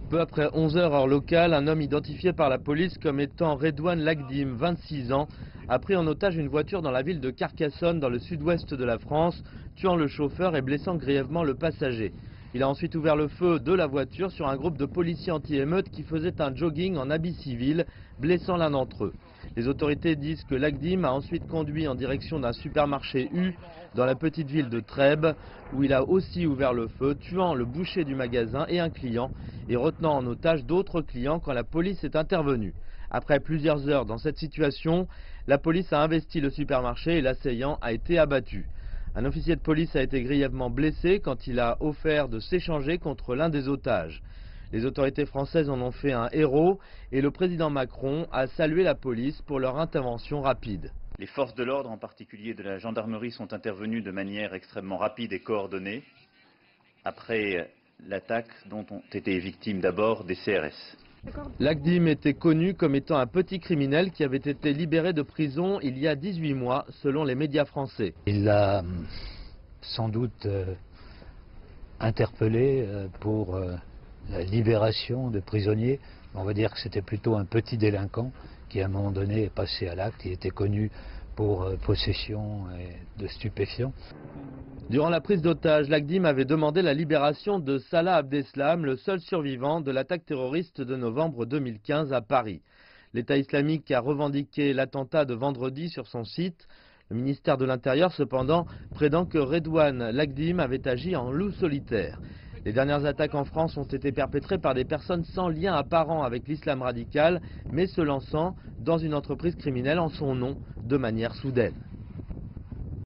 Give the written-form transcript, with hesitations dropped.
Peu après 11 heures heure locale, un homme identifié par la police comme étant Redouane Lagdim, 26 ans, a pris en otage une voiture dans la ville de Carcassonne, dans le sud-ouest de la France, tuant le chauffeur et blessant grièvement le passager. Il a ensuite ouvert le feu de la voiture sur un groupe de policiers anti-émeutes qui faisaient un jogging en habit civil, blessant l'un d'entre eux. Les autorités disent que Lagdim a ensuite conduit en direction d'un supermarché U dans la petite ville de Trèbes, où il a aussi ouvert le feu, tuant le boucher du magasin et un client, et retenant en otage d'autres clients quand la police est intervenue. Après plusieurs heures dans cette situation, la police a investi le supermarché et l'assaillant a été abattu. Un officier de police a été grièvement blessé quand il a offert de s'échanger contre l'un des otages. Les autorités françaises en ont fait un héros et le président Macron a salué la police pour leur intervention rapide. Les forces de l'ordre, en particulier de la gendarmerie, sont intervenues de manière extrêmement rapide et coordonnée après l'attaque dont ont été victimes d'abord des CRS. Lagdim était connu comme étant un petit criminel qui avait été libéré de prison il y a 18 mois, selon les médias français. Il l'a sans doute interpellé pour la libération de prisonniers. On va dire que c'était plutôt un petit délinquant qui à un moment donné est passé à l'acte. Il était connu pour possession de stupéfiants. Durant la prise d'otage, Lagdim avait demandé la libération de Salah Abdeslam, le seul survivant de l'attaque terroriste de novembre 2015 à Paris. L'État islamique a revendiqué l'attentat de vendredi sur son site. Le ministère de l'Intérieur, cependant, prétend que Redouane Lagdim avait agi en loup solitaire. Les dernières attaques en France ont été perpétrées par des personnes sans lien apparent avec l'islam radical, mais se lançant dans une entreprise criminelle en son nom de manière soudaine.